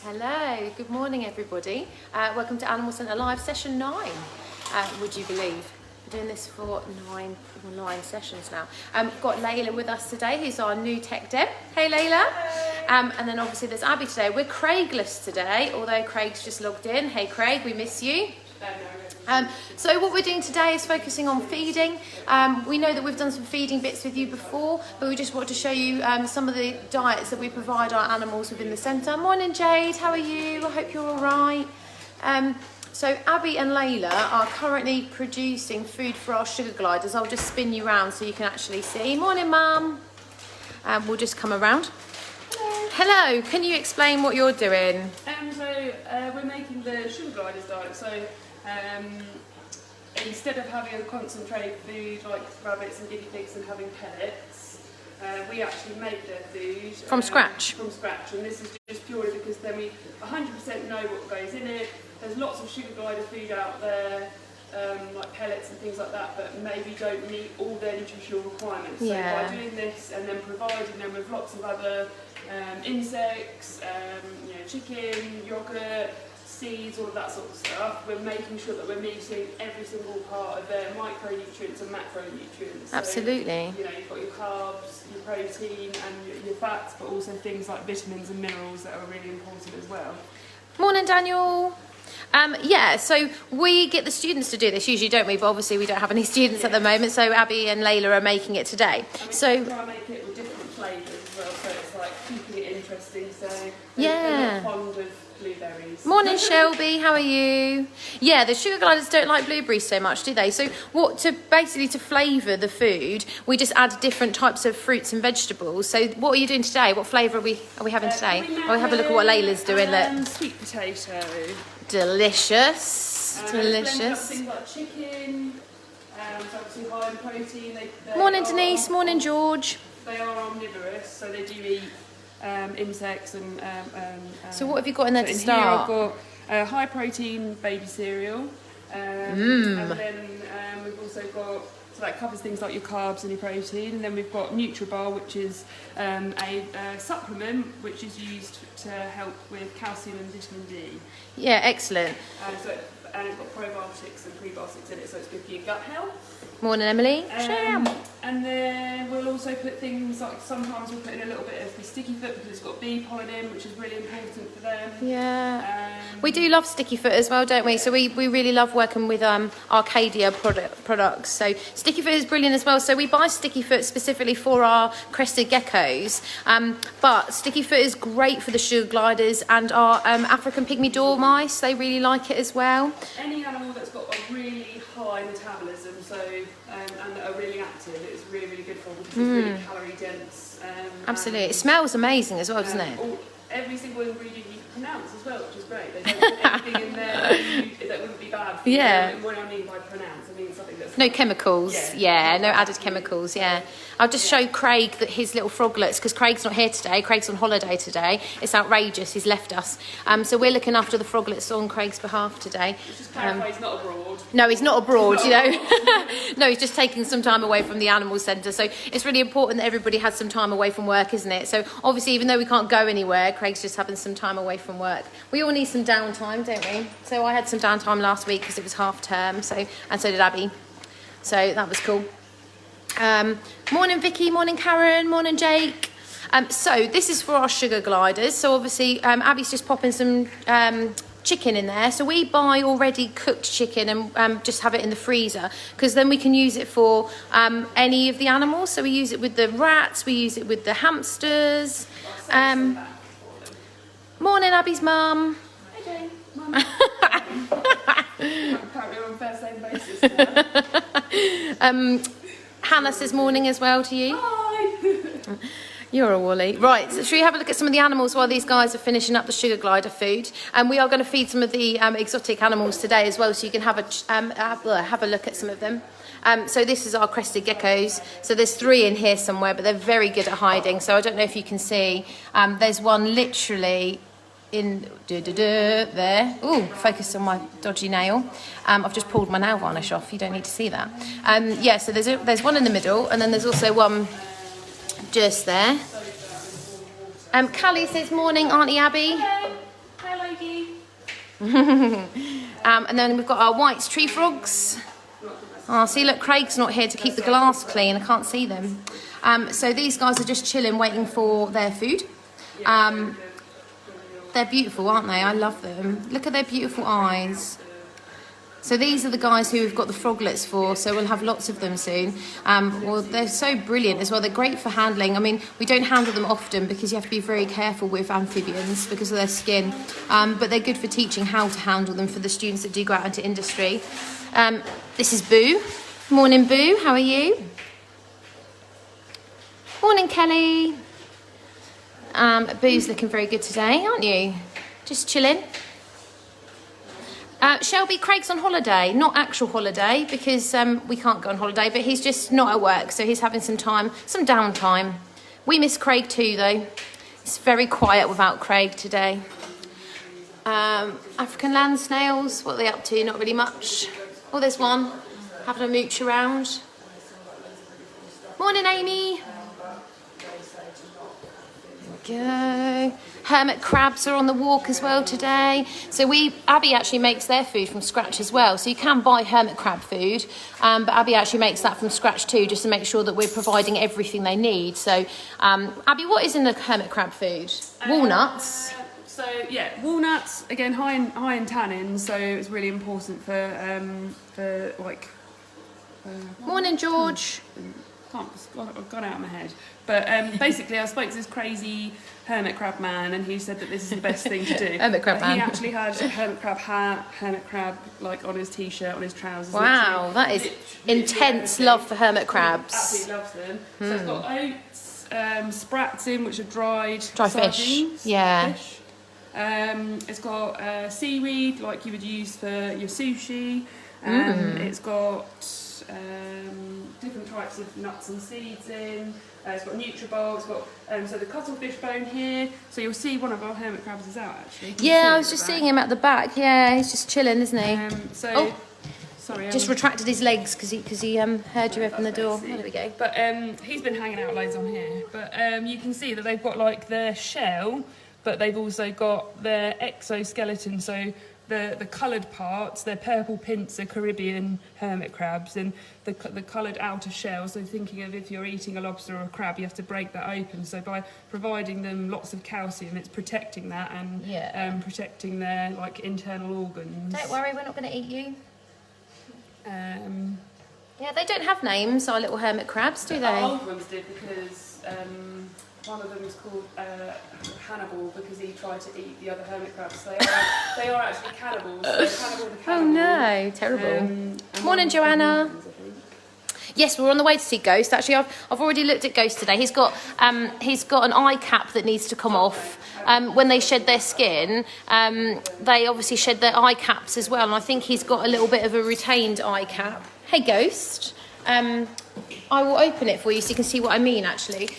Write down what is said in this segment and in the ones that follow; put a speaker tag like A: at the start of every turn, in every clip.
A: Hello, good morning everybody. Welcome to Animal Centre Live session 9, would you believe? We're doing this for nine sessions now. We've got Layla with us today, who's our new tech dev. Hey Layla. And then obviously there's Abby today. We're Craigless today, although Craig's just logged in. Hey Craig, we miss you. So what we're doing today is focusing on feeding. We know that we've done some feeding bits with you before, but we just want to show you some of the diets that we provide our animals within the centre. Morning Jade, how are you? I hope you're all right. So Abby and Layla are currently producing food for our sugar gliders. I'll just spin you around so you can actually see. Morning Mum. We'll just come around. Hello, can you explain what you're doing?
B: We're making the sugar gliders diet. Instead of having a concentrated food like rabbits and guinea pigs and having pellets, we actually make their food
A: from scratch.
B: From scratch, and this is just purely because then we 100% know what goes in it. There's lots of sugar glider food out there, like pellets and things like that, but maybe don't meet all their nutritional requirements.
A: Yeah.
B: So by doing this and then providing them with lots of other insects, chicken, yogurt, seeds, all of that sort of stuff, we're making sure that we're meeting every single part of their micronutrients and macronutrients.
A: Absolutely.
B: So, you've got your carbs, your protein and your fats, but also things like vitamins and minerals that are really important as well.
A: Morning Daniel. So we get the students to do this usually, don't we? But obviously we don't have any students at the moment, so Abby and Layla are making it today.
B: We try and make it with different flavours as well, so it's like keeping it interesting. So they're not fond of blueberries.
A: Morning Shelby, how are you? Yeah, the sugar gliders don't like blueberries so much, do they? So to flavour the food, we just add different types of fruits and vegetables. So what are you doing today? What flavour are we having today? I'll have a look at what Layla's doing.
B: Sweet potato.
A: Delicious. Delicious.
B: Things like chicken, so obviously high in protein.
A: Morning Denise, morning George.
B: They are omnivorous, so they do eat insects and
A: so what have you got in there to
B: Here
A: start?
B: I've got high protein baby cereal, and then we've also got, so that covers things like your carbs and your protein, and then we've got NutriBar, which is a supplement which is used to help with calcium and vitamin D.
A: Yeah, excellent.
B: And it's got probiotics and prebiotics in it, so it's good for your gut health.
A: Morning Emily.
B: And then we'll also put things like, sometimes we'll put in a little bit of the sticky foot because it's got bee pollen in, which is really important for them.
A: Yeah. We do love sticky foot as well, don't we? So we really love working with Arcadia products. So sticky foot is brilliant as well. So we buy sticky foot specifically for our crested geckos. But sticky foot is great for the sugar gliders and our African pygmy dormice. They really like it as well.
B: Any animal that's got a really high metabolism, and that are really active, it's really, really good for them because it's really calorie dense.
A: Absolutely. It smells amazing as well, doesn't it?
B: Every single ingredient you can pronounce as well, which is great. They don't put anything in there that wouldn't be bad for you. What I mean by pronounce, I mean something that's...
A: No chemicals, no added chemicals, I'll just show Craig that his little froglets, because Craig's not here today, Craig's on holiday today. It's outrageous, he's left us. So we're looking after the froglets on Craig's behalf today.
B: Just clarify, he's not abroad.
A: No, he's not abroad, No, he's just taking some time away from the animal centre. So it's really important that everybody has some time away from work, isn't it? So obviously, even though we can't go anywhere, Craig's just having some time away from work. We all need some downtime, don't we? So I had some downtime last week because it was half term, and so did Abby. So that was cool. Morning Vicky, morning Karen, morning Jake. So this is for our sugar gliders. So obviously Abby's just popping some chicken in there. So we buy already cooked chicken and just have it in the freezer because then we can use it for any of the animals. So we use it with the rats, we use it with the hamsters. Morning Abby's mum.
B: Hi Jane. Mum. Apparently we're on first name basis now.
A: Hannah says morning as well to you.
B: Hi.
A: You're a woolly. Right, so should we have a look at some of the animals while these guys are finishing up the sugar glider food? And we are going to feed some of the exotic animals today as well, so you can have a look at some of them. So this is our crested geckos. So there's 3 in here somewhere, but they're very good at hiding. So I don't know if you can see. There's one literally in there. Ooh, focus on my dodgy nail. I've just pulled my nail varnish off. You don't need to see that. So there's one in the middle, and then there's also one just there. Callie says morning, Auntie Abby.
B: Hello. Craigie.
A: And then we've got our White's tree frogs. Oh, see, look, Craig's not here to keep the glass clean. I can't see them. So these guys are just chilling, waiting for their food. They're beautiful, aren't they? I love them. Look at their beautiful eyes. So these are the guys who we've got the froglets for, so we'll have lots of them soon. Well, they're so brilliant as well. They're great for handling. I mean, we don't handle them often because you have to be very careful with amphibians because of their skin. But they're good for teaching how to handle them for the students that do go out into industry. This is Boo. Morning, Boo. How are you? Morning, Kelly. Boo's looking very good today, aren't you? Just chilling. Shelby, Craig's on holiday, not actual holiday because we can't go on holiday, but he's just not at work, so he's having some time, some downtime. We miss Craig too, though. It's very quiet without Craig today. African land snails, what are they up to? Not really much. Oh, there's one, having a mooch around. Morning, Amy. Go. Hermit crabs are on the walk as well today. So Abby actually makes their food from scratch as well. So you can buy hermit crab food, but Abby actually makes that from scratch too, just to make sure that we're providing everything they need. So, Abby, what is in the hermit crab food? Walnuts.
B: So yeah, walnuts again high in tannins, so it's really important for like.
A: Morning, George.
B: It's gone out of my head. But basically, I spoke to this crazy hermit crab man, and he said that this is the best thing to do.
A: Hermit crab man.
B: He actually had a hermit crab hat, hermit crab like on his t-shirt, on his trousers.
A: Wow, that is intense love for hermit crabs.
B: Absolutely loves them. So it's got oats, sprats in, which are dried
A: fish.
B: sardines,
A: Yeah.
B: Fish. It's got seaweed, like you would use for your sushi. It's got different types of nuts and seeds in. It's got Nutribol. It's got so the cuttlefish bone here. So you'll see one of our hermit crabs is out actually.
A: Yeah, I was just seeing him at the back. Yeah, he's just chilling, isn't he?
B: Sorry.
A: Just retracted his legs because he heard you open the door. Oh, there we go.
B: But he's been hanging out loads on here. But you can see that they've got like their shell, but they've also got their exoskeleton. So the coloured parts, they're purple pincer Caribbean hermit crabs, and the coloured outer shell. So thinking of if you're eating a lobster or a crab, you have to break that open. So by providing them lots of calcium, it's protecting that and protecting their like internal organs.
A: Don't worry, we're not going to eat you.
B: Yeah,
A: they don't have names, our little hermit crabs, do they?
B: The old ones did because one of them was called Hannibal because he tried to eat the other hermit crabs. So they are actually cannibals. So Hannibal the cannibal.
A: Oh no, terrible. Morning, Joanna. Yes, we're on the way to see Ghost. Actually, I've already looked at Ghost today. He's got an eye cap that needs to come off. When they shed their skin, they obviously shed their eye caps as well. And I think he's got a little bit of a retained eye cap. Hey, Ghost. I will open it for you so you can see what I mean, actually.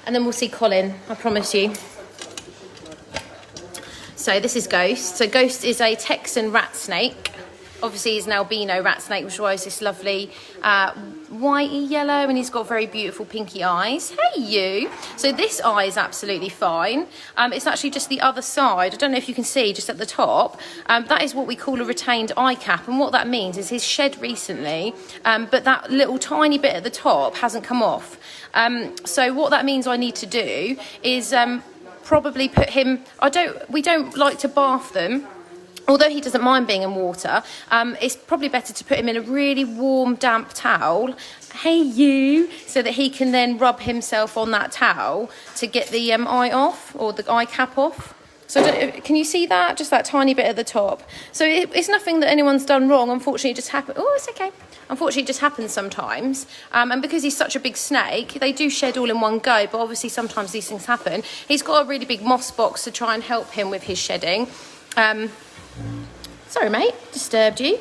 A: And then we'll see Colin, I promise you. So this is Ghost. So Ghost is a Texan rat snake. Obviously he's an albino rat snake, which was this lovely whitey yellow, and he's got very beautiful pinky eyes. Hey you! So this eye is absolutely fine. It's actually just the other side. I don't know if you can see just at the top. That is what we call a retained eye cap, and what that means is he's shed recently, but that little tiny bit at the top hasn't come off. So what that means I need to do is probably put him. We don't like to bath them. Although he doesn't mind being in water, it's probably better to put him in a really warm, damp towel. Hey, you! So that he can then rub himself on that towel to get the eye off, or the eye cap off. So can you see that? Just that tiny bit at the top. So it's nothing that anyone's done wrong. Unfortunately, it just happened. Oh, it's okay. Unfortunately, it just happens sometimes. And because he's such a big snake, they do shed all in one go. But obviously, sometimes these things happen. He's got a really big moss box to try and help him with his shedding. Sorry, mate, disturbed you.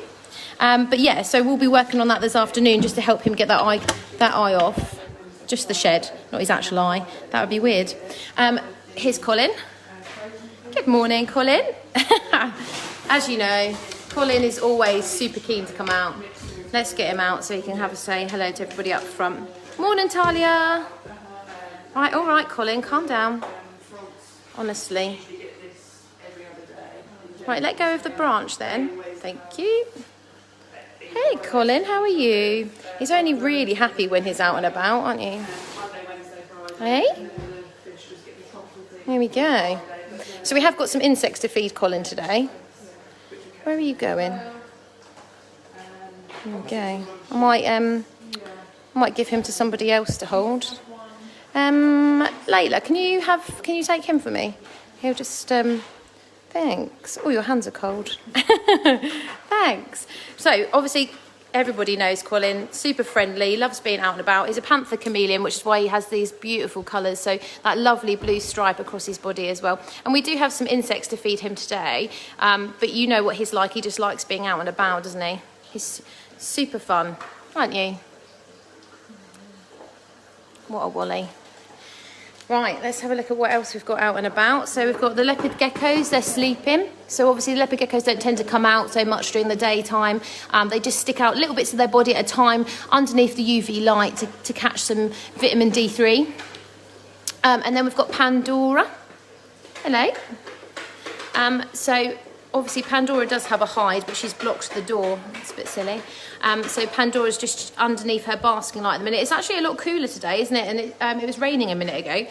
A: But yeah, so we'll be working on that this afternoon just to help him get that eye off. Just the shed, not his actual eye. That would be weird. Here's Colin. Good morning, Colin. As you know, Colin is always super keen to come out. Let's get him out so he can have a say hello to everybody up front. Morning, Talia. Right, all right, Colin, calm down. Honestly. Right, let go of the branch then. Thank you. Hey, Colin, how are you? He's only really happy when he's out and about, aren't you? Hey? There we go. So we have got some insects to feed Colin today. Where are you going? There we go. I might give him to somebody else to hold. Layla, can you take him for me? He'll just thanks. Oh, your hands are cold. Thanks. So obviously everybody knows Colin, super friendly, loves being out and about. He's a panther chameleon, which is why he has these beautiful colours. So that lovely blue stripe across his body as well. And we do have some insects to feed him today. But you know what he's like. He just likes being out and about, doesn't he? He's super fun, aren't you? What a wally. Right, let's have a look at what else we've got out and about. So we've got the leopard geckos, they're sleeping. So obviously the leopard geckos don't tend to come out so much during the daytime. They just stick out little bits of their body at a time underneath the UV light to catch some vitamin D3. And then we've got Pandora. Hello. So obviously Pandora does have a hide, but she's blocked the door. It's a bit silly. So Pandora's just underneath her basking light at the minute. It's actually a lot cooler today, isn't it? And it was raining a minute ago.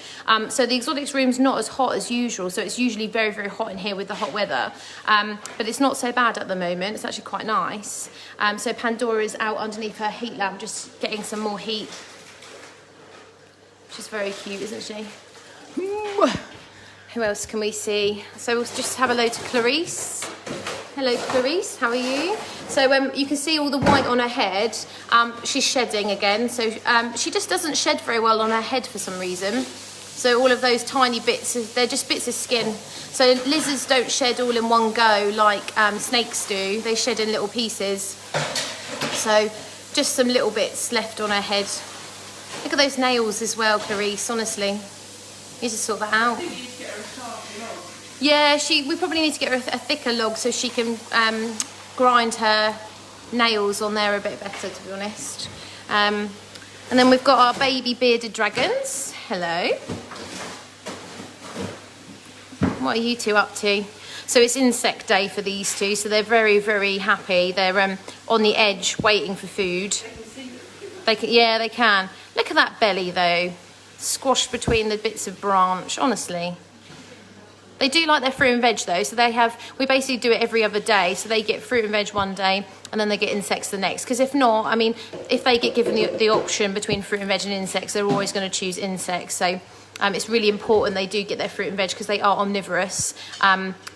A: So the exotics room's not as hot as usual. So it's usually very, very hot in here with the hot weather. But it's not so bad at the moment. It's actually quite nice. So Pandora's out underneath her heat lamp, just getting some more heat. She's very cute, isn't she? Who else can we see? So we'll just have a hello to Clarice. Hello, Clarice, how are you? So you can see all the white on her head. She's shedding again. So she just doesn't shed very well on her head for some reason. So all of those tiny bits, they're just bits of skin. So lizards don't shed all in one go like snakes do. They shed in little pieces. So just some little bits left on her head. Look at those nails as well, Clarice, honestly. You need to sort that out. Yeah, we probably need to get her a thicker log so she can grind her nails on there a bit better, to be honest. And then we've got our baby bearded dragons. Hello. What are you two up to? So it's insect day for these two, so they're very, very happy. They're on the edge waiting for food. Yeah, they can. Look at that belly though, squashed between the bits of branch, honestly. They do like their fruit and veg though, so we basically do it every other day, so they get fruit and veg one day and then they get insects the next. Because if not, I mean, if they get given the option between fruit and veg and insects, they're always going to choose insects. So it's really important they do get their fruit and veg because they are omnivorous.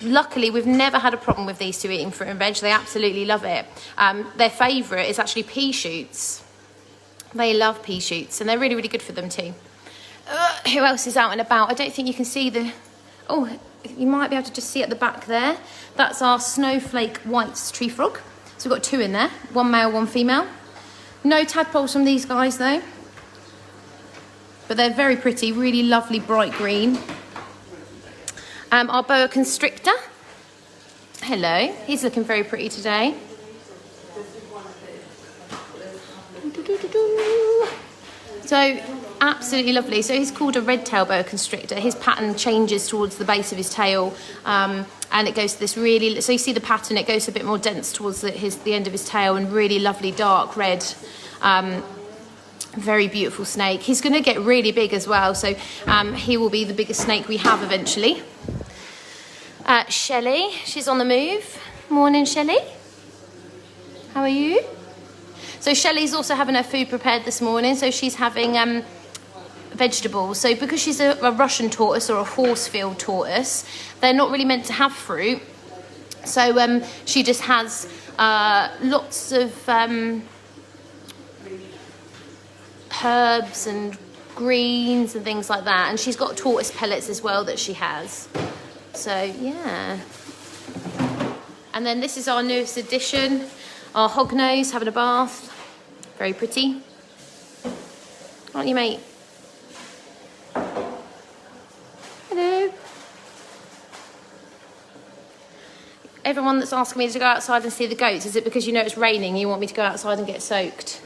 A: Luckily, we've never had a problem with these two eating fruit and veg. They absolutely love it. Their favourite is actually pea shoots. They love pea shoots and they're really, really good for them too. Who else is out and about? I don't think you can see the... Oh, you might be able to just see at the back there. That's our snowflake white tree frog. So we've got two in there, one male, one female. No tadpoles from these guys though. But they're very pretty, really lovely bright green. Our boa constrictor. Hello, he's looking very pretty today. So absolutely lovely. So he's called a red-tail boa constrictor. His pattern changes towards the base of his tail, and it goes to this really. So you see the pattern; it goes a bit more dense towards the end of his tail, and really lovely dark red. Very beautiful snake. He's going to get really big as well. So he will be the biggest snake we have eventually. Shelley, she's on the move. Morning, Shelley. How are you? So Shelley's also having her food prepared this morning. So she's having vegetables. So because she's a Russian tortoise or a Horsfield tortoise, they're not really meant to have fruit. So she just has lots of herbs and greens and things like that. And she's got tortoise pellets as well that she has. So yeah. And then this is our newest addition, our hognose having a bath. Very pretty. Aren't you, mate? Hello. Everyone that's asking me to go outside and see the goats, is it because you know it's raining and you want me to go outside and get soaked?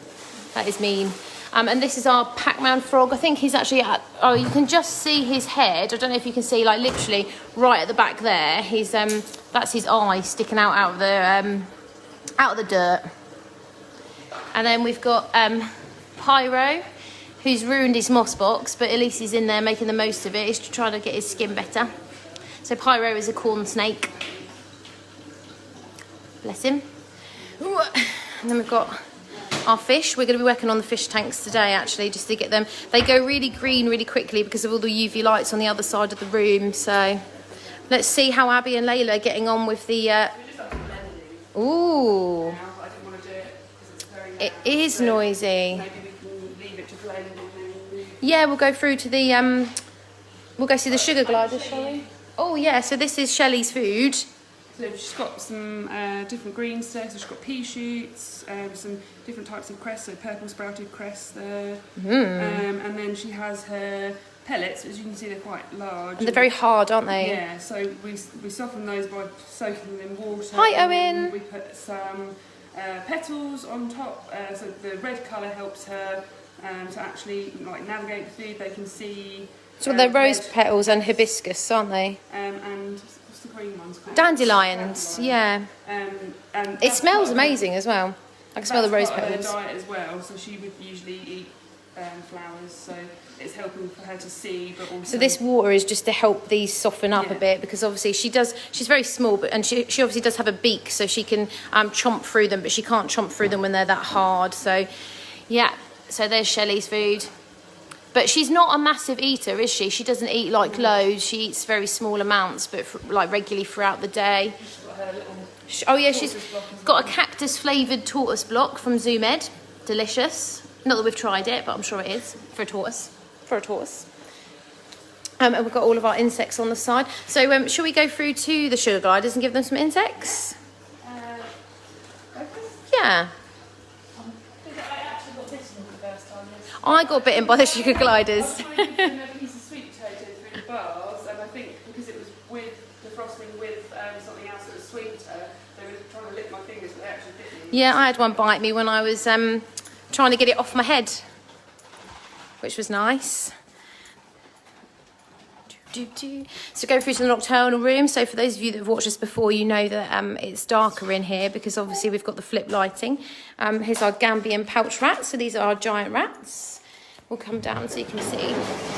A: That is mean. And this is our Pac-Man frog. I think he's actually at, oh, you can just see his head. I don't know if you can see, like literally right at the back there. He's that's his eye sticking out of the dirt. And then we've got Pyro, who's ruined his moss box, but at least he's in there making the most of it. He's trying to get his skin better. So Pyro is a corn snake. Bless him. Ooh. And then we've got our fish. We're going to be working on the fish tanks today, actually, just to get them. They go really green really quickly because of all the UV lights on the other side of the room. So let's see how Abby and Layla are getting on with the... Ooh.
B: I didn't want to do it because it's very loud.
A: It is noisy.
B: Maybe we can leave it to blend and then...
A: Yeah, we'll go through to the... we'll go see the sugar gliders, shall we? Oh, yeah, so this is Shelley's food.
B: So she's got some different greens there. So she's got pea shoots, some different types of cress, so purple sprouted cress there. And then she has her pellets, as you can see they're quite large.
A: And they're very hard, aren't they?
B: Yeah, so we soften those by soaking them in water.
A: Hi,
B: and
A: Owen.
B: then we put some petals on top, so the red colour helps her to actually like navigate the food. They can see.
A: So they're rose
B: red,
A: petals and hibiscus, aren't they?
B: and what's the green ones called?
A: Dandelions, yeah.
B: And
A: It
B: that's
A: smells
B: part of her-
A: amazing as well. I can smell the
B: that's
A: rose
B: part of her
A: petals.
B: diet as well, so she would usually eat flowers, so it's helping for her to see, but also...
A: So this water is just to help these soften up a
B: Yeah.
A: bit, because obviously she's very small, but and she obviously does have a beak, so she can chomp through them, but she can't chomp through them when they're that hard. So yeah, so there's Shelley's food. But she's not a massive eater, is she? She doesn't eat like loads. She eats very small amounts, but like regularly throughout the day. Oh yeah, she's got a cactus flavoured tortoise block from Zoo Med. Delicious. Not that we've tried it, but I'm sure it is for a tortoise. And we've got all of our insects on the side. So shall we go through to the sugar gliders and give them some insects? Yeah. I got bitten by the sugar gliders.
B: I was trying to get a piece of sweet potato through the bars, and I think because it was with the frosting with something else that was sweeter, they were trying to lick my fingers, but they actually bit me.
A: Yeah, I had one bite me when I was trying to get it off my head, which was nice. So go through to the nocturnal room. So for those of you that have watched us before, you know that it's darker in here because obviously we've got the flip lighting. Here's our Gambian pouch rats. So these are our giant rats. We'll come down so you can see.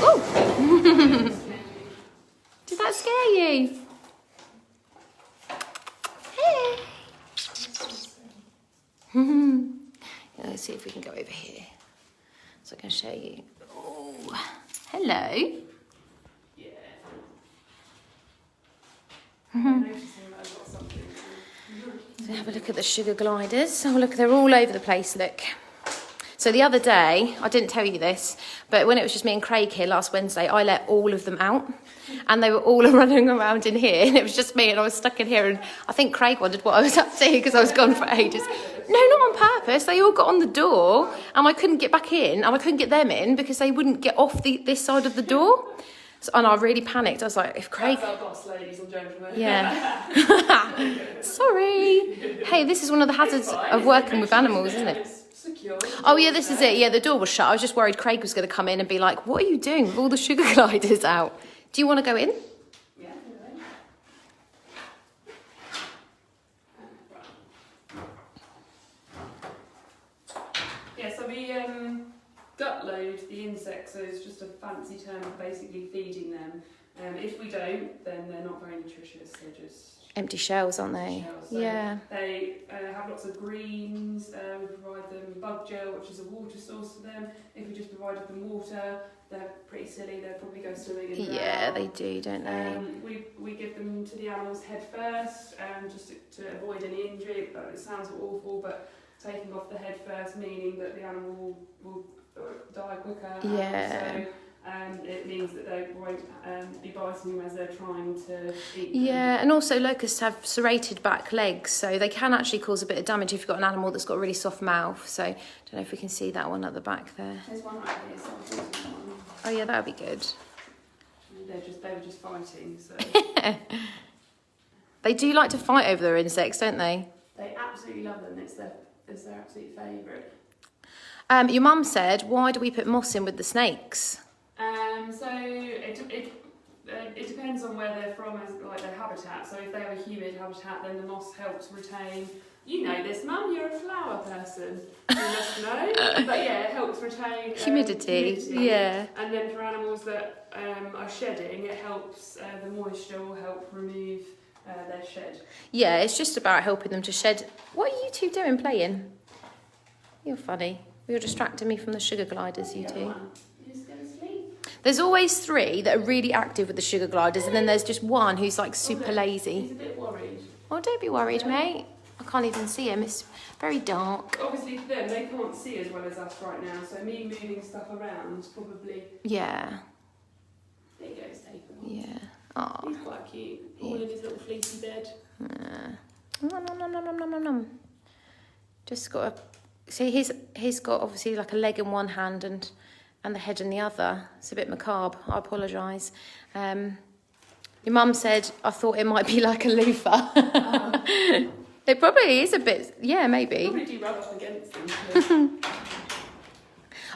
A: Oh! Did that scare you? Hey! Let's see if we can go over here. So I can show you. Oh, hello. So have a look at the sugar gliders. Oh look, they're all over the place, look. So the other day, I didn't tell you this, but when it was just me and Craig here last Wednesday, I let all of them out. And they were all running around in here, and it was just me, and I was stuck in here, and I think Craig wondered what I was up to because I was gone for ages. No, not on purpose. They all got on the door, and I couldn't get back in, and I couldn't get them in because they wouldn't get off this side of the door. So, and I really panicked. I was like, if Craig...
B: That's our boss, ladies and gentlemen.
A: Yeah. Sorry. Hey, this is one of the hazards of working with animals, isn't it?
B: Secure.
A: Oh, yeah, this is it. Yeah, the door was shut. I was just worried Craig was going to come in and be like, what are you doing with all the sugar gliders out? Do you want to go in?
B: Yeah, yeah, so we gut load the insects, so it's just a fancy term for basically feeding them. If we don't, then they're not very nutritious. They're just
A: Empty shells, aren't they?
B: shells. So
A: Yeah.
B: They have lots of greens. We provide them bug gel, which is a water source for them. If we just provided them water, they're pretty silly. They'll probably go swimming in the
A: Yeah,
B: canal.
A: they do, don't they?
B: We give them to the animals head first, just to avoid any injury. It sounds awful, but taking off the head first, meaning that the animal will die quicker.
A: Yeah.
B: So it means that they won't be biting them as they're trying to eat.
A: Yeah, and also locusts have serrated back legs, so they can actually cause a bit of damage if you've got an animal that's got a really soft mouth. So I don't know if we can see that one at the back there.
B: There's one right here, so I'll do one.
A: Oh yeah, that would be good.
B: They were just fighting, so
A: They do like to fight over their insects, don't they?
B: they absolutely love them. It's their absolute favourite.
A: Your mum said, why do we put moss in with the snakes?
B: So it depends on where they're from, as like their habitat. So if they have a humid habitat, then the moss helps retain. You know this, Mum. You're a flower person. You must know. But yeah, it helps retain
A: Humidity. Yeah.
B: And then for animals that are shedding, it helps the moisture will help remove their shed.
A: Yeah, it's just about helping them to shed. What are you two doing, playing? You're funny. You're distracting me from the sugar gliders, you two.
B: You're just going to sleep.
A: There's always 3 that are really active with the sugar gliders, and then there's just one who's like super lazy.
B: He's a bit worried.
A: Oh, don't be worried, mate. I can't even see him. It's very dark.
B: Obviously for them, they can't see as well as us right now, so me moving stuff around probably...
A: Yeah.
B: There you go, it's taken.
A: Yeah. Oh.
B: He's quite cute, all in his little fleecy bed.
A: Nom, nom, nom, nom, nom, nom, nom. Just got a... See, he's got obviously like a leg in one hand and the head in the other. It's a bit macabre. I apologise. Your mum said, I thought it might be like a loofah. It probably is a bit, yeah, maybe.
B: Probably do rub up against them.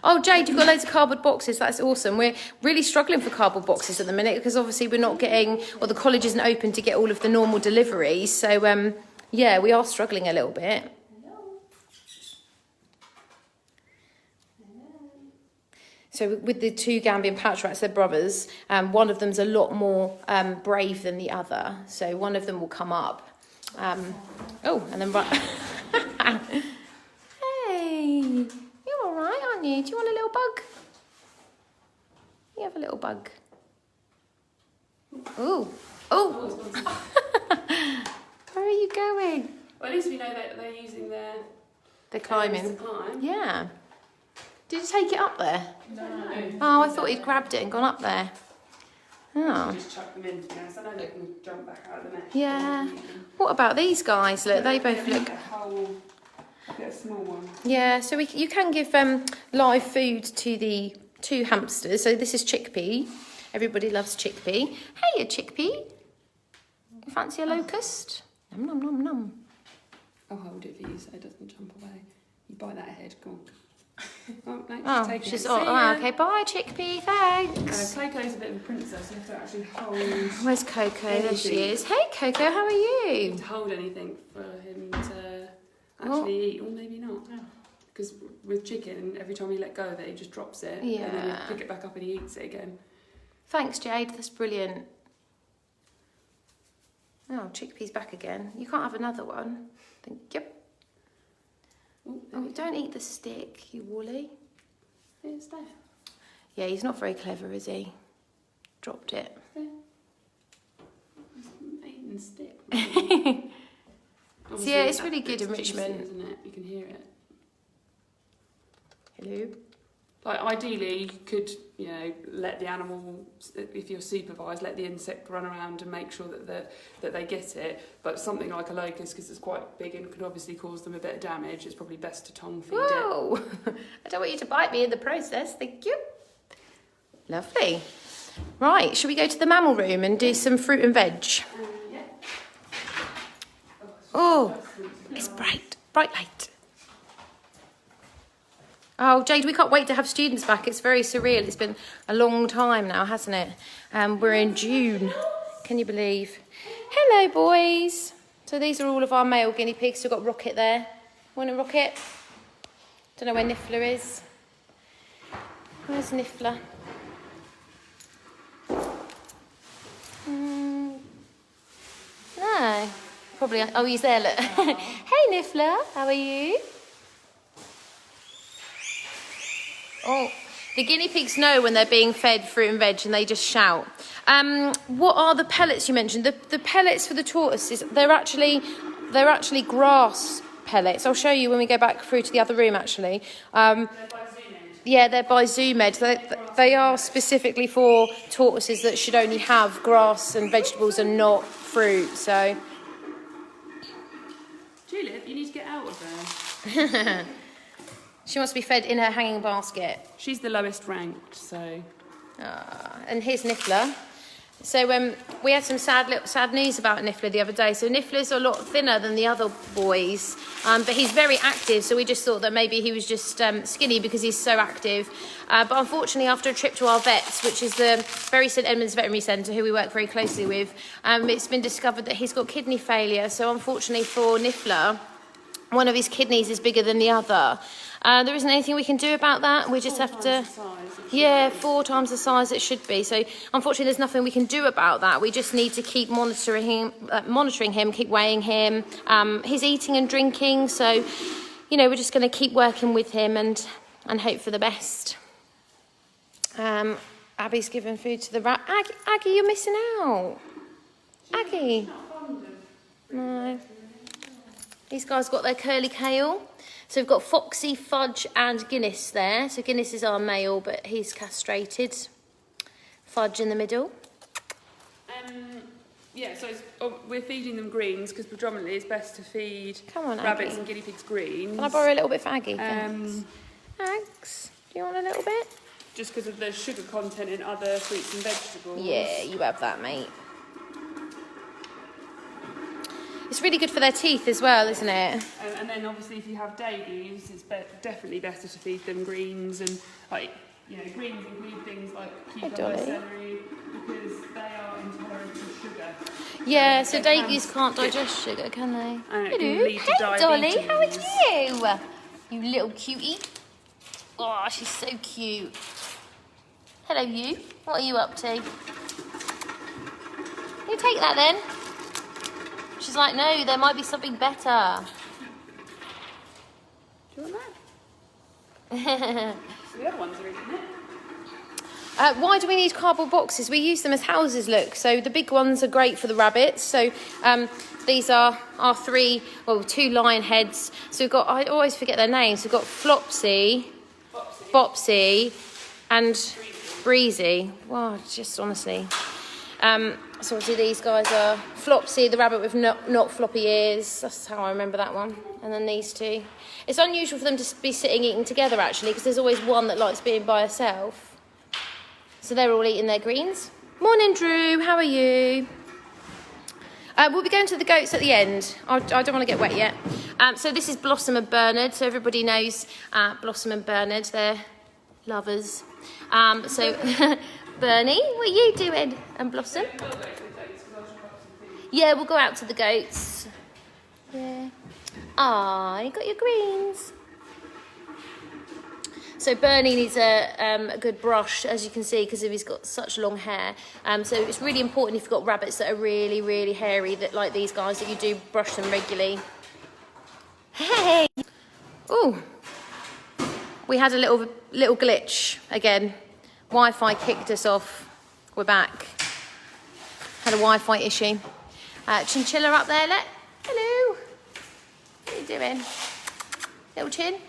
A: Oh, Jade, you've got loads of cardboard boxes. That's awesome. We're really struggling for cardboard boxes at the minute because obviously we're not getting, or the college isn't open to get all of the normal deliveries. So, yeah, we are struggling a little bit. So with the 2 Gambian patch rats, they're brothers. One of them's a lot more brave than the other. So one of them will come up. Oh, and then right. Hey, you're all right, aren't you? Do you want a little bug? You have a little bug. Ooh, oh. Where are you going?
B: Well, at least we know that they're using their...
A: They're climbing.
B: to climb.
A: Yeah. Did you take it up there?
B: No.
A: Oh, I thought he'd grabbed it and gone up there. Oh.
B: Just chuck them in, to be honest. I know they can jump back out of the mesh.
A: Yeah. What about these guys? Look, they both look...
B: Get a small one.
A: Yeah, so you can give live food to the 2 hamsters. So this is Chickpea. Everybody loves Chickpea. Hey, a Chickpea. You fancy a locust? Nom, nom, nom, nom.
B: I'll hold it for you so it doesn't jump away. You bite that head, go on. Oh, no,
A: Oh,
B: taking
A: she's
B: it.
A: oh,
B: See
A: oh,
B: ya.
A: okay. Bye, Chickpea. Thanks.
B: Coco's a bit of a princess. You have to actually hold.
A: Where's Coco? There she
B: Anything.
A: is. Hey, Coco. How are you?
B: To hold anything for him to actually eat, or maybe not. Because with chicken, every time you let go of it, he just drops it. And then you
A: Yeah.
B: pick it back up and he eats it again.
A: Thanks, Jade. That's brilliant. Oh, Chickpea's back again. You can't have another one. Thank you. Oh, don't eat the stick, you woolly.
B: It's there.
A: Yeah, he's not very clever, is he? Dropped it.
B: It's eating stick.
A: So yeah, it's really good
B: It's juicy,
A: enrichment.
B: isn't it? You can hear it.
A: Hello.
B: Like ideally, you could, let the animal, if you're supervised, let the insect run around and make sure that they get it. But something like a locust, because it's quite big and could obviously cause them a bit of damage, it's probably best to tongue feed it.
A: Whoa! I don't want you to bite me in the process. Thank you. Lovely. Right, shall we go to the mammal room and do some fruit and veg?
B: Yeah.
A: Oh, it's bright light. Oh, Jade, we can't wait to have students back. It's very surreal. It's been a long time now, hasn't it? We're in June. Can you believe? Hello, boys. So these are all of our male guinea pigs. We've got Rocket there. Want a Rocket? Don't know where Niffler is. Where's Niffler? No. Probably. Oh, he's there, look. Hey, Niffler. How are you? Oh, the guinea pigs know when they're being fed fruit and veg and they just shout. What are the pellets you mentioned? The pellets for the tortoises, they're actually grass pellets. I'll show you when we go back through to the other room, actually. Yeah, they're by ZooMed. They are specifically for tortoises that should only have grass and vegetables and not fruit, so...
B: Julep, you need to get out of there.
A: She wants to be fed in her hanging basket.
B: She's the lowest ranked, so...
A: And here's Niffler. So we had some sad news about Niffler the other day. So Niffler's a lot thinner than the other boys, but he's very active. So we just thought that maybe he was just skinny because he's so active. But unfortunately, after a trip to our vets, which is the Bury St Edmunds Veterinary Centre, who we work very closely with, it's been discovered that he's got kidney failure. So unfortunately for Niffler, one of his kidneys is bigger than the other. There isn't anything we can do about that. We just have to... 4 times the size it should be. So unfortunately, there's nothing we can do about that. We just need to keep monitoring him, keep weighing him. He's eating and drinking. So, we're just going to keep working with him and hope for the best. Abby's giving food to the rat. Aggie, you're missing out. Aggie. No. These guys got their curly kale. So we've got Foxy, Fudge and Guinness there. So Guinness is our male, but he's castrated. Fudge in the middle.
B: We're feeding them greens because predominantly it's best to feed rabbits and guinea pigs greens.
A: Can I borrow a little bit for Aggie?
B: Thanks.
A: Do you want a little bit?
B: Just because of the sugar content in other fruits and vegetables.
A: Yeah, you have that, mate. It's really good for their teeth as well, isn't it?
B: And then obviously if you have debuts, it's definitely better to feed them greens and greens include things like cucumber, celery, because they are intolerant to sugar.
A: Yeah, so debuts can't digest sugar, can they?
B: And it can lead to diabetes.
A: Dolly, how are you? You little cutie. Oh, she's so cute. Hello, you. What are you up to? You take that then. She's like, no, there might be something better.
B: Do you want that? The other ones are eating it.
A: Why do we need cardboard boxes? We use them as houses, look. So the big ones are great for the rabbits. So these are our 2 lion heads. So we've got, I always forget their names. We've got Flopsy, Bopsy, and Breezy. Wow, just honestly. So obviously these guys are Flopsy, the rabbit with not floppy ears. That's how I remember that one. And then these two. It's unusual for them to be sitting eating together, actually, because there's always one that likes being by herself. So they're all eating their greens. Morning, Drew. How are you? We'll be going to the goats at the end. I don't want to get wet yet. So this is Blossom and Bernard. So everybody knows Blossom and Bernard. They're lovers. Bernie, what are you doing? And Blossom? Yeah, we'll go out to the goats. Yeah. Ah, you got your greens. So Bernie needs a good brush, as you can see, because he's got such long hair. So it's really important if you've got rabbits that are really, really hairy, that like these guys, that you do brush them regularly. Hey! Oh, we had a little glitch again. Wi-Fi kicked us off. We're back. Had a Wi-Fi issue. Chinchilla up there, hello. What are you doing? Little chin.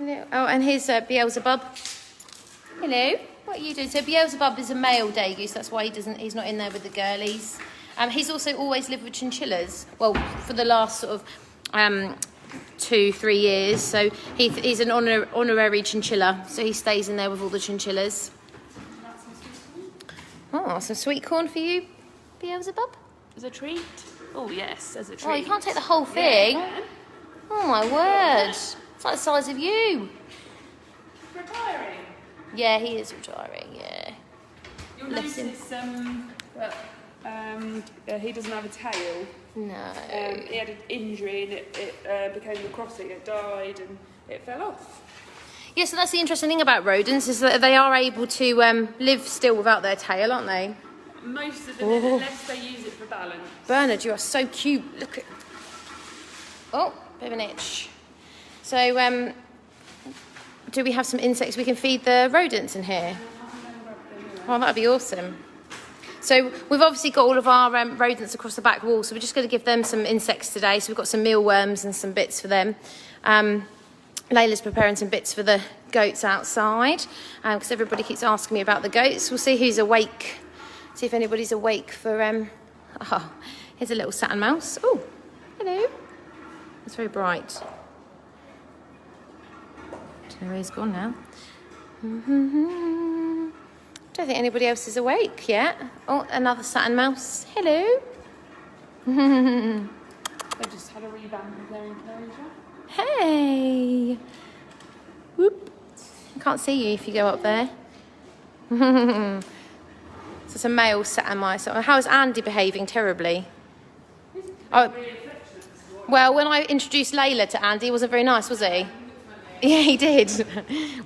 A: Oh, and here's Beelzebub. Hello. What are you doing? So Beelzebub is a male day goose. That's why he's not in there with the girlies. He's also always lived with chinchillas. Well, for the last sort of 2-3 years. So he's an honorary chinchilla. So he stays in there with all the chinchillas. Oh, some sweet corn for you, Beelzebub.
B: As a treat? Oh, yes, as a treat.
A: Oh, you can't take the whole thing.
B: Yeah.
A: Oh, my word. It's like the size of you.
B: Retiring?
A: Yeah, he is retiring, yeah.
B: You'll notice that he doesn't have a tail.
A: No.
B: He had an injury and it became necrotic, it died and it fell off.
A: Yeah, so that's the interesting thing about rodents, is that they are able to live still without their tail, aren't they?
B: Most of them, unless they use it for balance.
A: Bernard, you are so cute. Look at... Oh, bit of an itch. So, do we have some insects we can feed the rodents in here? Oh, that'd be awesome. So we've obviously got all of our rodents across the back wall, so we're just going to give them some insects today. So we've got some mealworms and some bits for them. Layla's preparing some bits for the goats outside, because everybody keeps asking me about the goats. We'll see who's awake, see if anybody's awake for... Oh, here's a little Satin mouse. Oh, hello. It's very bright. I don't know where he's gone now. Don't think anybody else is awake yet. Oh, another Satin mouse. Hello.
B: They just had a revamp of their enclosure.
A: Hey. Whoop. I can't see you if you go up there. So it's a male Satin mice. How is Andy behaving? Terribly. Oh, well, when I introduced Layla to Andy, he wasn't very nice, was he? Yeah, he did.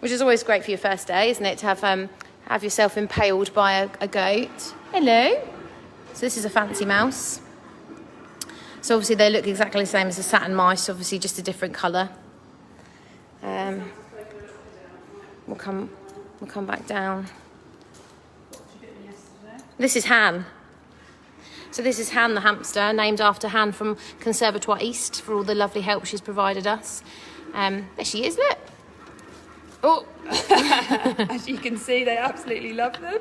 A: Which is always great for your first day, isn't it? To have yourself impaled by a goat. Hello. So this is a fancy mouse. So obviously they look exactly the same as the Satin mice, obviously just a different colour. We'll come back down. This is Han. So this is Han the hamster, named after Han from Conservatoire East for all the lovely help she's provided us. There she is, look. Oh.
B: As you can see, they absolutely love them.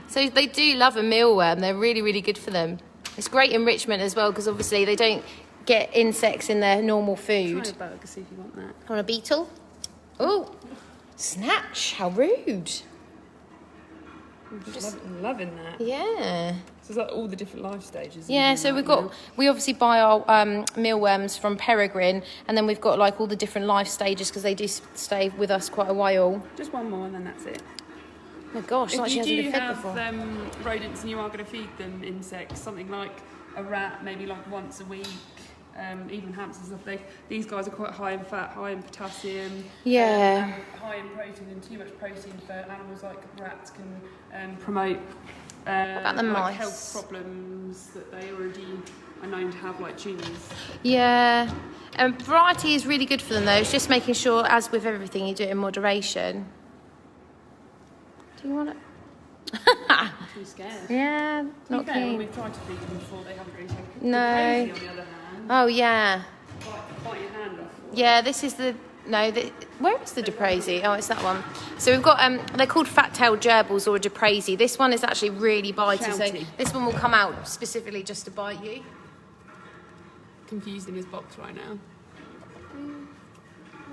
A: So they do love a mealworm. They're really, really good for them. It's great enrichment as well because obviously they don't get insects in their normal food.
B: Try a bug, see if you want that.
A: On a beetle? Oh, snatch! How rude.
B: I'm just loving that.
A: Yeah.
B: So it's like all the different life stages.
A: Yeah, so we obviously buy our mealworms from Peregrine, and then we've got like all the different life stages because they do stay with us quite a while.
B: Just one more and then that's it.
A: Oh my gosh, like she hasn't been fed before.
B: If you do have rodents and you are going to feed them insects, something like a rat, maybe like once a week, even hamsters and stuff, these guys are quite high in fat, high in potassium,
A: Yeah.
B: High in protein, and too much protein for animals like rats can promote
A: about the mice?
B: health problems that they already are known to have, like tumours.
A: Yeah. Variety is really good for them though. It's just making sure, as with everything, you do it in moderation. Do you want it?
B: I'm too scared.
A: Yeah, not
B: Okay, when
A: keen.
B: we've tried to feed them before, they haven't really taken.
A: No.
B: The crazy, on the other hand,
A: Oh yeah.
B: bite your hand off.
A: Yeah, this is where is the Duprezi? Oh, it's that one. So we've got, they're called fat-tailed gerbils or a Duprezi. This one is actually really bitey, so
B: Shouty.
A: this one will come out specifically just to bite you.
B: Confused in his box right now.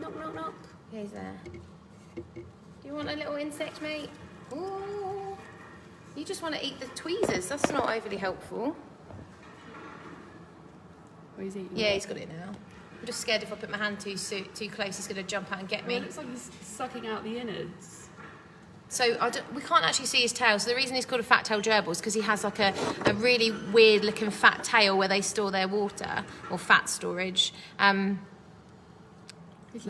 A: Knock, knock, knock. He's there. Do you want a little insect, mate? Ooh. You just want to eat the tweezers. That's not overly helpful.
B: Where is he?
A: Yeah, he's got it now. I'm just scared if I put my hand too close, he's going to jump out and get me.
B: It looks like he's sucking out the innards.
A: So we can't actually see his tail. So the reason he's called a fat-tailed gerbil is because he has like a really weird-looking fat tail where they store their water or fat storage.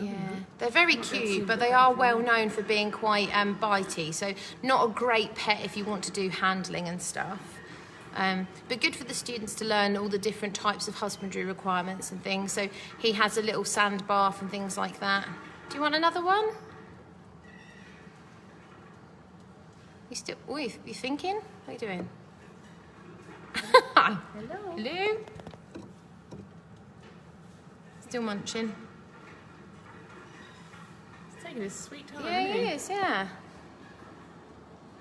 A: Yeah, they're very cute, but they are well known for being quite bitey. So not a great pet if you want to do handling and stuff. But good for the students to learn all the different types of husbandry requirements and things. So he has a little sand bath and things like that. Do you want another one? You still? Oh, you thinking? What are you doing? Hello. Hello. Still munching.
B: He's taking his sweet time.
A: Yeah,
B: isn't
A: he is. Yeah.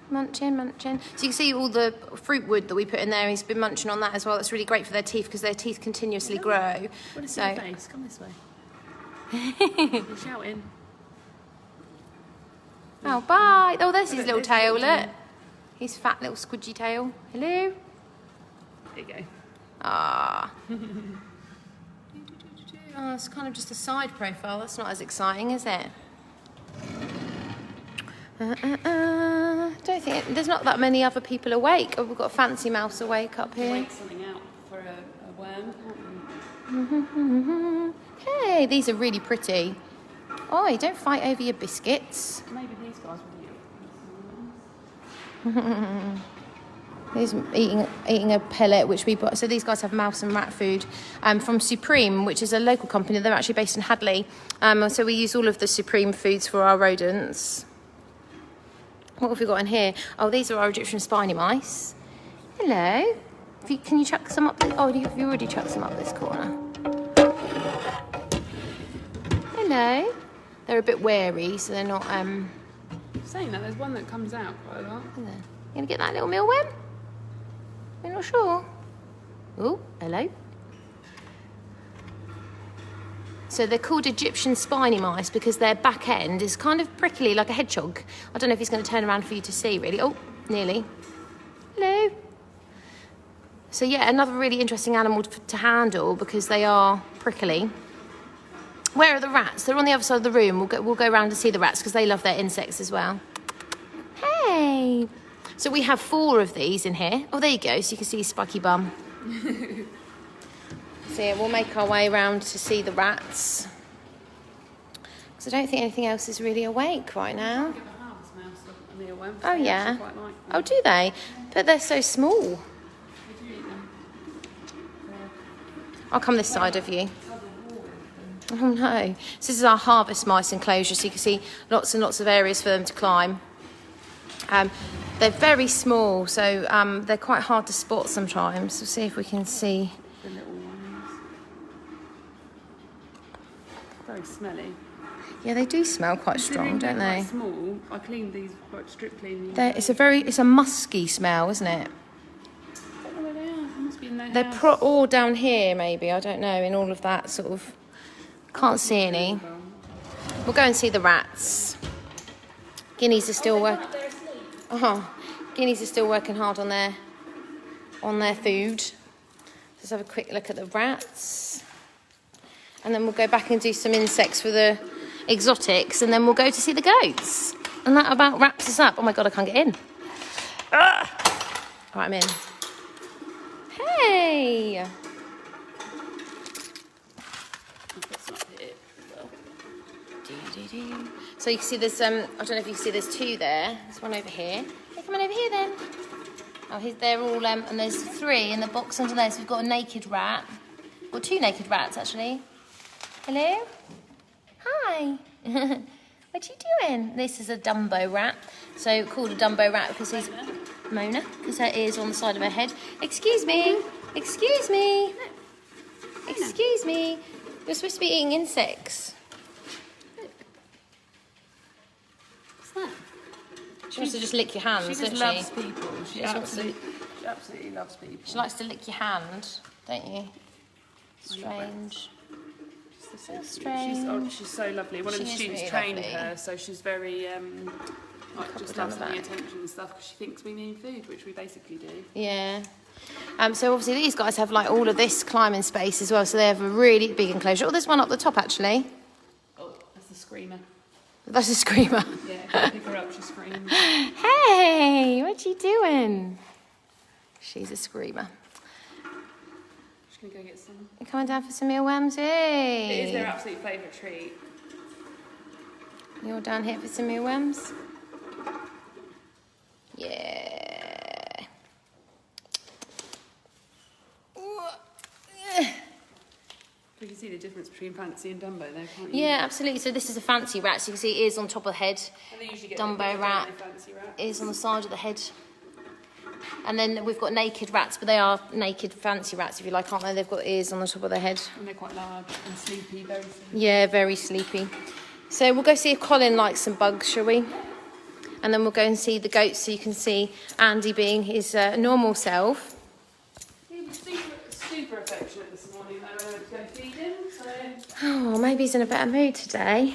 A: Munching. So you can see all the fruit wood that we put in there. He's been munching on that as well. That's really great for their teeth because their teeth continuously grow.
B: I want to see your face. Come this way. He's shouting.
A: Oh, bye. Oh, there's his little tail, look. His fat little squidgy tail. Hello.
B: There you go.
A: Ah. Oh, it's kind of just a side profile. That's not as exciting, is it? Don't think there's not that many other people awake. Oh, we've got a fancy mouse awake up here.
B: Wait something out for a worm, can't we?
A: Hey, these are really pretty. Oh, don't fight over your biscuits.
B: Maybe these guys will eat.
A: He's eating a pellet, which we bought. So these guys have mouse and rat food from Supreme, which is a local company. They're actually based in Hadley. So we use all of the Supreme foods for our rodents. What have we got in here? Oh, these are our Egyptian spiny mice. Hello. Can you chuck some up? Have you already chucked some up this corner? Hello. They're a bit wary, so they're not.
B: Saying that, there's one that comes out quite a lot.
A: You gonna get that little mealworm? You're not sure? Oh, hello. So they're called Egyptian spiny mice because their back end is kind of prickly like a hedgehog. I don't know if he's going to turn around for you to see, really. Oh, nearly. Hello. So yeah, another really interesting animal to handle because they are prickly. Where are the rats? They're on the other side of the room. We'll go around and see the rats because they love their insects as well. Hey! So we have 4 of these in here. Oh, there you go. So you can see his spiky bum. So yeah, we'll make our way around to see the rats. Because I don't think anything else is really awake right now. Oh yeah. Oh, do they? But they're so small. I'll come this side of you. Oh no. So this is our harvest mice enclosure, so you can see lots and lots of areas for them to climb. They're very small, so they're quite hard to spot sometimes. We'll see if we can see.
B: The little ones. Very smelly.
A: Yeah, they do smell quite strong, don't they?
B: Quite small. I cleaned these, quite strip cleaned.
A: It's a musky smell, isn't it?
B: I don't know where they are. They must be in their
A: They're
B: house.
A: all down here, maybe. I don't know. In all of that sort of, can't see any. We'll go and see the rats. Guineas are still working. Guineas are still working hard on their food. Let's have a quick look at the rats, and then we'll go back and do some insects for the exotics, and then we'll go to see the goats. And that about wraps us up. Oh my god, I can't get in. Ah! All right, I'm in. Hey. So you can see there's I don't know if you can see there's 2 there. There's one over here. Hey, come on over here then. Oh, they're all and there's 3 in the box under there. So we've got a naked rat, or 2 naked rats actually. Hello. Hi. What you doing? This is a Dumbo rat. So called a Dumbo rat because he's Mona, because her ear's on the side of her head. Excuse me. Excuse me. Excuse me. You're supposed to be eating insects. She wants to just lick your hands,
B: She just
A: doesn't
B: loves people. She absolutely loves people.
A: She likes to lick your hand, don't you? Strange. So strange.
B: She's so lovely. One of the students
A: really
B: trained
A: lovely.
B: her, so she's very just loves
A: down
B: the
A: the
B: attention and stuff because she thinks we need food, which we basically do.
A: Yeah. So obviously these guys have like all of this climbing space as well, so they have a really big enclosure. Oh, there's one up the top actually.
B: Oh, that's the screamer.
A: That's a screamer.
B: Yeah, pick her up, she screams.
A: Hey, what you doing? She's a screamer.
B: She's going to go get some.
A: You coming down for some mealworms?
B: It is their absolute favourite treat.
A: You're down here for some mealworms? Yeah.
B: You can see the difference between Fancy and Dumbo there, can't you?
A: Yeah, absolutely. So this is a fancy rat. So you can see ears on top of the head.
B: And they usually get
A: Dumbo rat.
B: Fancy rat.
A: Ears on the side of the head. And then we've got naked rats, but they are naked fancy rats, if you like, aren't they? They've got ears on the top of their head.
B: And they're quite large and sleepy, very sleepy.
A: Yeah, very sleepy. So we'll go see if Colin likes some bugs, shall we? And then we'll go and see the goats so you can see Andy being his normal self.
B: He was super affectionate this morning when I went to go feed him, so...
A: Oh, maybe he's in a better mood today.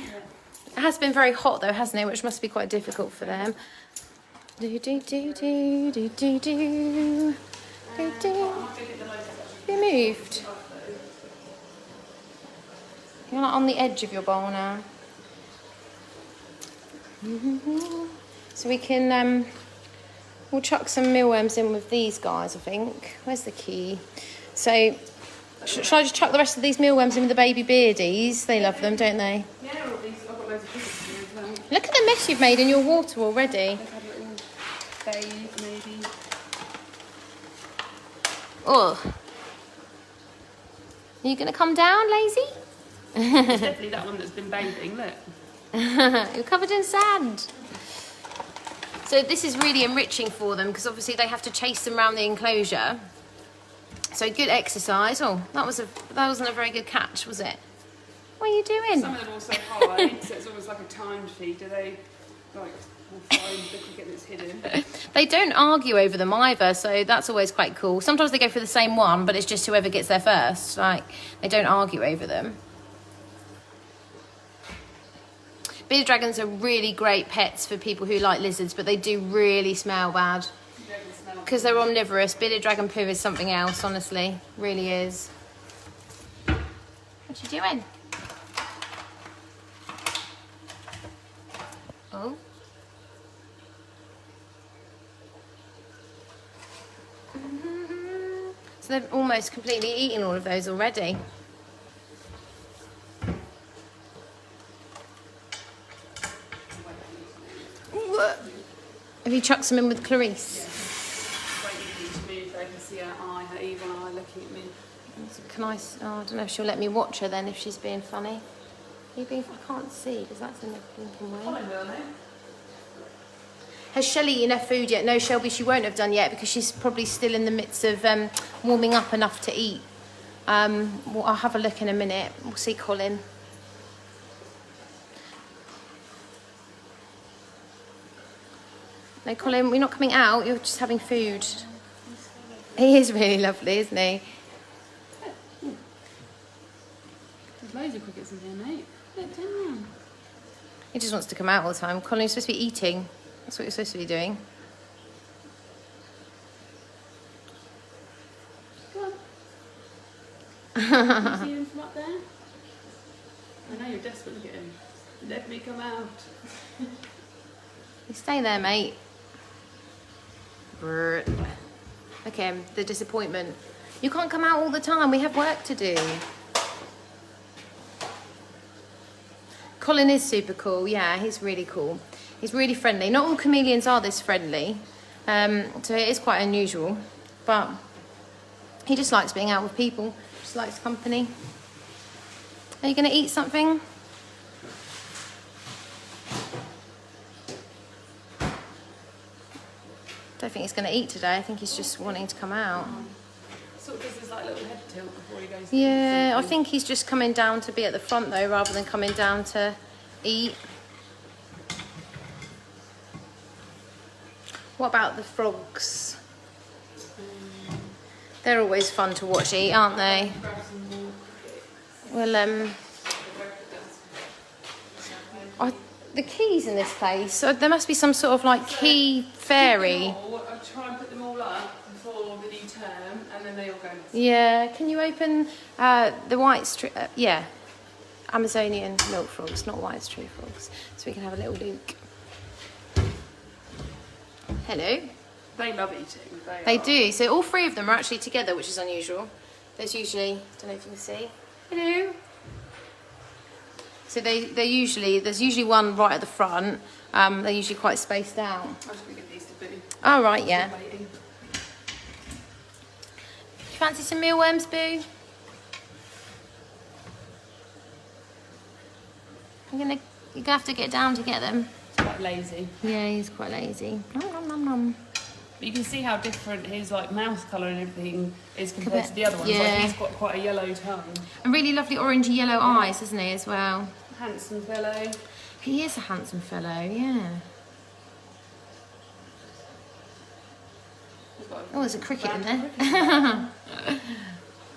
A: It has been very hot though, hasn't it? Which must be quite difficult for them. Do do do do do do do do do. You moved. You're not on the edge of your bowl now. So we can we'll chuck some mealworms in with these guys, I think. Where's the key? So shall I just chuck the rest of these mealworms in with the baby beardies? They love them, don't they?
B: Yeah, all these, I've got loads of pictures here as well.
A: Look at the mess you've made in your water already.
B: They've had a little bathe, maybe.
A: Oh. Are you going to come down, lazy?
B: It's definitely that one that's been bathing, look.
A: You're covered in sand. So this is really enriching for them because obviously they have to chase them around the enclosure. So good exercise. Oh, that wasn't a very good catch, was it? What are you doing?
B: Some of them also hide, so it's almost like a timed feed. Do they like will find the cricket that's hidden?
A: They don't argue over them either, so that's always quite cool. Sometimes they go for the same one, but it's just whoever gets there first. Like, they don't argue over them. Bearded dragons are really great pets for people who like lizards, but they do really smell bad. Because they're omnivorous. Bearded dragon poo is something else, honestly. Really is. What you doing? Oh. So they've almost completely eaten all of those already. Have you chucked some in with Clarice?
B: Her evil eye looking at me.
A: Can I? Oh, I don't know if she'll let me watch her then if she's being funny. Are you being? I can't see because that's in the blinking way. Has Shelley eaten her food yet? No, Shelby, she won't have done yet because she's probably still in the midst of warming up enough to eat. Well, I'll have a look in a minute. We'll see Colin. No, Colin, we're not coming out. You're just having food. He is really lovely, isn't he?
B: There's loads of crickets in here, mate. Look, turn around.
A: He just wants to come out all the time. Colin, you're supposed to be eating. That's what you're supposed to be doing.
B: Go on. Can you see him from up there? I know you're desperate to get him. Let me come out.
A: You stay there, mate. Brr. Okay, the disappointment. You can't come out all the time. We have work to do. Colin is super cool. Yeah, he's really cool. He's really friendly. Not all chameleons are this friendly. So it is quite unusual. But he just likes being out with people. Just likes company. Are you going to eat something? I don't think he's going to eat today. I think he's just wanting to come out.
B: Sort of does his like little head tilt before he goes to
A: Yeah,
B: eat
A: I think he's just coming down to be at the front though, rather than coming down to eat. What about the frogs? They're always fun to watch eat, aren't they? Well, the keys in this place. So there must be some sort of like key fairy.
B: I'll try and put them all up before the new term, and then they all go.
A: Yeah, can you open the white street? Yeah, Amazonian milk frogs, not white street frogs. So we can have a little look. Hello.
B: They love eating.
A: They do. So all three of them are actually together, which is unusual. There's usually, don't know if you can see. Hello. So there's usually one right at the front. They're usually quite spaced out.
B: I'm just going to get these to Boo.
A: Oh, right, yeah. You fancy some mealworms, Boo? You're gonna have to get down to get them.
B: He's quite lazy.
A: Yeah, he's quite lazy. Nom, nom, nom, nom.
B: But you can see how different his like mouth colour and everything is compared to the other ones.
A: Yeah.
B: Like he's got quite a yellow tongue.
A: And really lovely orangey yellow eyes, isn't he, as well?
B: Handsome fellow.
A: He is a handsome fellow, yeah. Oh, there's a cricket in there.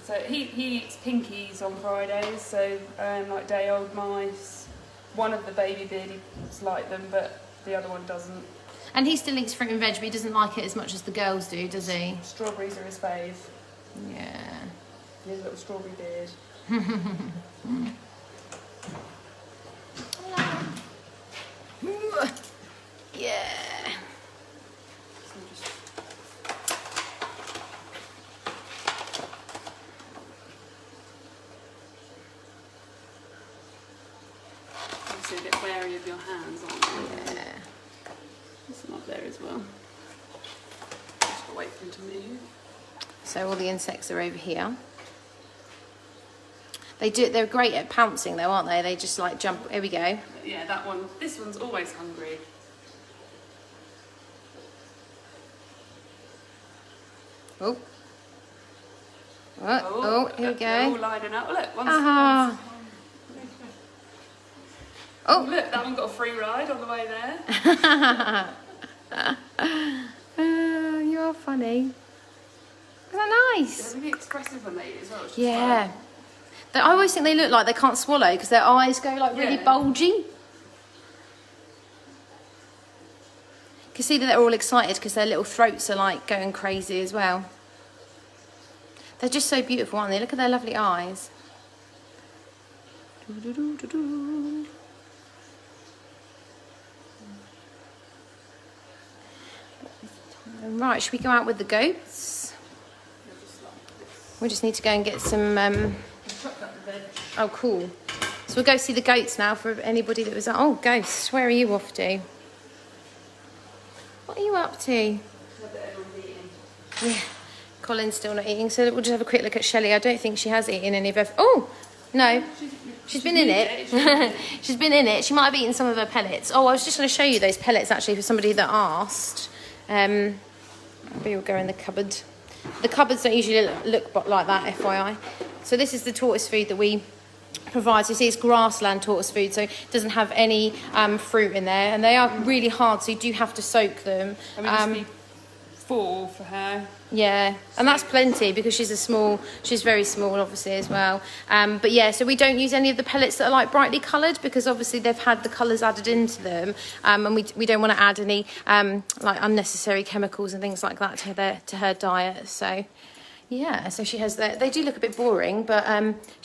B: So he eats pinkies on Fridays, so like day-old mice. One of the baby beardies like them, but the other one doesn't.
A: And he still eats fruit and veg, but he doesn't like it as much as the girls do, does he?
B: Strawberries are his fave.
A: Yeah.
B: He has a little strawberry beard.
A: Yeah.
B: So just... Obviously a bit wary of your hands, aren't you?
A: Yeah.
B: There's some up there as well. Just gotta wait for him to move.
A: So all the insects are over here. They're great at pouncing though, aren't they? They just like jump. Here we go.
B: Yeah, that one. This one's always hungry.
A: Oh. Oh, here we
B: They're all
A: go.
B: lining up. Oh, look, one's,
A: Ah.
B: Oh,
A: Oh.
B: look, that one got a free ride on the way there.
A: You're funny. Isn't that nice?
B: They're really expressive when they eat as well. Which is
A: Yeah.
B: fun.
A: I always think they look like they can't swallow because their eyes go like really
B: Yeah.
A: bulgy. can see that they're all excited because their little throats are like going crazy as well. They're just so beautiful, aren't they? Look at their lovely eyes. Right, should we go out with the goats? We just need to go and get some... Oh, cool. So we'll go see the goats now for anybody that was... Oh, Ghost, where are you off to? What are you up to? Yeah, Colin's still not eating, so we'll just have a quick look at Shelley. I don't think she has eaten any of her... Oh, no. She's been in it. She's been in it. She might have eaten some of her pellets. Oh, I was just going to show you those pellets, actually, for somebody that asked. Maybe we'll go in the cupboard. The cupboards don't usually look like that, FYI. So this is the tortoise food that we provide. So you see it's grassland tortoise food, so it doesn't have any fruit in there. And they are really hard, so you do have to soak them.
B: I mean, just be 4 for her.
A: Yeah, and that's plenty because she's very small obviously as well. But yeah, so we don't use any of the pellets that are like brightly coloured because obviously they've had the colours added into them, and we don't want to add any like unnecessary chemicals and things like that to her diet. So yeah, so she has that. They do look a bit boring, but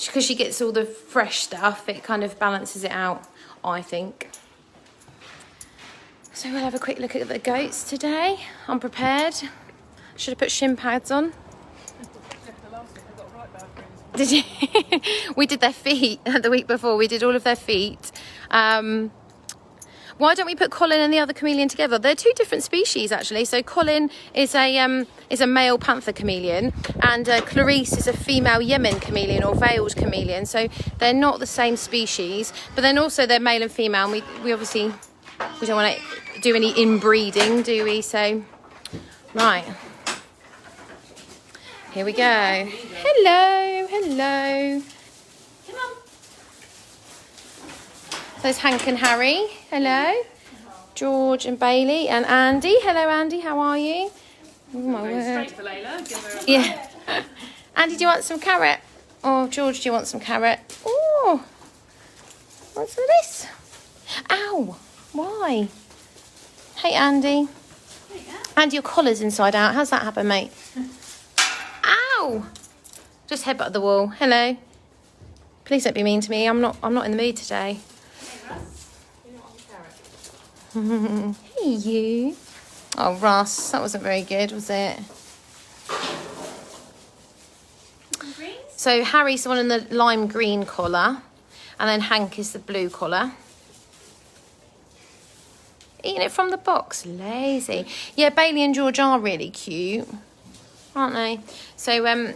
A: because she gets all the fresh stuff, it kind of balances it out, I think. So we'll have a quick look at the goats today. I'm prepared. Should have put shin pads on. Did you? We did their feet the week before. We did all of their feet. Why don't we put Colin and the other chameleon together? They're 2 different species actually. So Colin is a male panther chameleon, and Clarice is a female Yemen chameleon or veiled chameleon. So they're not the same species, but then also they're male and female. And we obviously we don't want to do any inbreeding, do we? So right. Here we go. Hello, hello. Come on. So there's Hank and Harry. Hello. George and Bailey and Andy. Hello, Andy. How are you? Oh my word.
B: Straight for Layla. Give her a
A: Yeah. Andy, do you want some carrot? Oh, George, do you want some carrot? Oh. What's this? Ow. Why? Hey, Andy. Andy, your collar's inside out. How's that happen, mate? Ow! Just headbutt the wall. Hello. Please don't be mean to me. I'm not in the mood today.
B: Hey, Russ. You don't want a carrot?
A: Hey, you. Oh, Russ, that wasn't very good, was it? So Harry's the one in the lime green collar, and then Hank is the blue collar. Eating it from the box, lazy. Yeah, Bailey and George are really cute, aren't they? So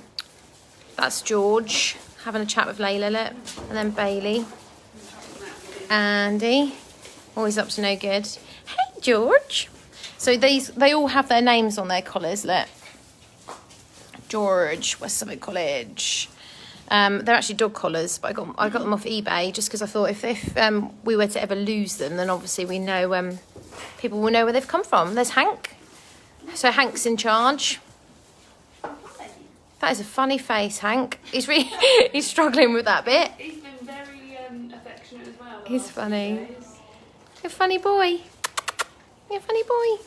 A: that's George having a chat with Layla, look. And then Bailey. Andy, always up to no good. Hey, George. So they all have their names on their collars, look. George, West Summit College. They're actually dog collars, but I got them off eBay just because I thought if we were to ever lose them, then obviously we know people will know where they've come from. There's Hank. So Hank's in charge. That is a funny face, Hank. He's really he's struggling with that bit.
B: He's been very affectionate as well.
A: He's funny. You're a funny boy. You're a funny boy.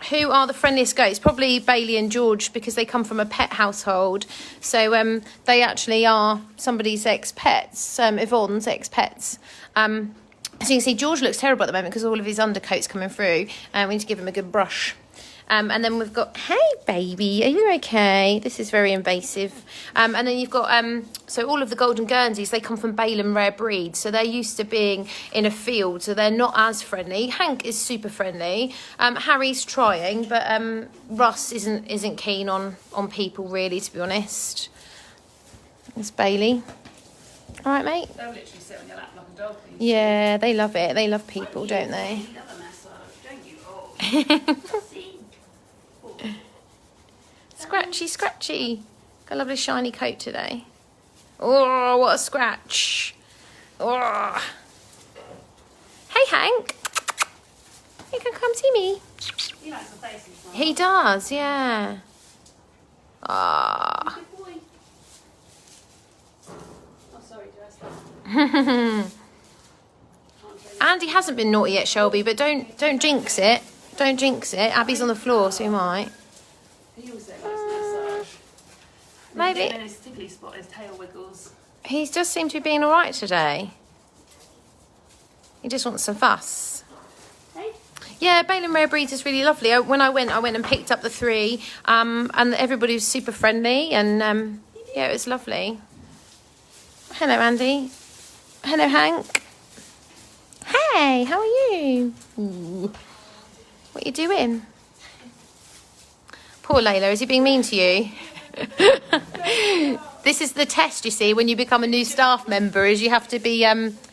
A: Who are the friendliest goats? Probably Bailey and George, because they come from a pet household. So they actually are somebody's ex-pets, Yvonne's ex-pets. So you can see George looks terrible at the moment because all of his undercoat's coming through. We need to give him a good brush. And then we've got, hey baby, are you okay? This is very invasive. And then you've got, so all of the golden Guernseys, they come from Balaam rare breed. So they're used to being in a field, so they're not as friendly. Hank is super friendly. Harry's trying, but Russ isn't keen on people really, to be honest. It's Bailey. All right, mate?
B: They'll literally sit on your lap like a dog.
A: Yeah, they love it. They love people, don't they?
B: You love a massage, don't you? Oh.
A: Scratchy, scratchy. Got a lovely shiny coat today. Oh, what a scratch. Oh. Hey, Hank. You can come see me.
B: He likes the faces.
A: He does, yeah. Ah.
B: Good boy. Oh, sorry, did I stop?
A: Andy, hasn't been naughty yet, Shelby, but don't jinx it. Don't jinx it. Abby's on the floor, so he might.
B: He also likes a massage.
A: Maybe.
B: And then his tickly spot, his tail wiggles.
A: He just seemed to be being all right today. He just wants some fuss.
B: Hey?
A: Yeah, Balin Rare Breeds is really lovely. When I went and picked up the 3, and everybody was super friendly, and yeah, it was lovely. Hello, Andy. Hello, Hank. Hey, how are you? Ooh. What are you doing? Poor Layla, is he being mean to you? This is the test, you see, when you become a new staff member, is you have to be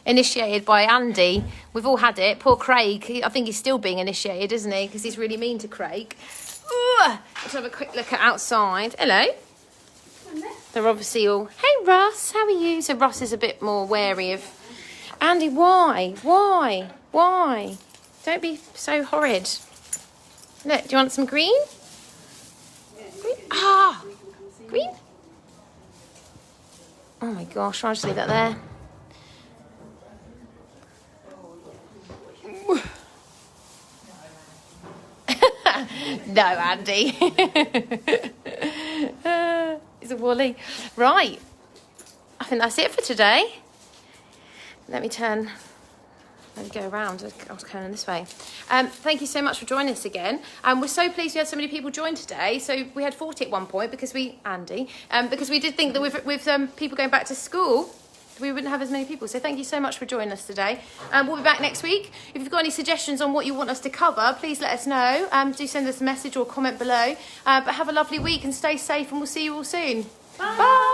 A: initiated by Andy. We've all had it. Poor Craig, I think he's still being initiated, isn't he? Because he's really mean to Craig. Ooh, let's have a quick look at outside. Hello. They're obviously all, hey Ross, how are you? So Ross is a bit more wary of, Andy, why? Don't be so horrid. Look, do you want some green? Green? Ah, green? Oh my gosh, I'll just leave that there. No, Andy. He's a woolly. Right. I think that's it for today. Let me go around. I was going this way. Thank you so much for joining us again. We're so pleased we had so many people join today. So we had 40 at one point because we did think that with people going back to school, we wouldn't have as many people. So thank you so much for joining us today. We'll be back next week. If you've got any suggestions on what you want us to cover, please let us know. Do send us a message or comment below. But have a lovely week and stay safe, and we'll see you all soon. Bye. Bye.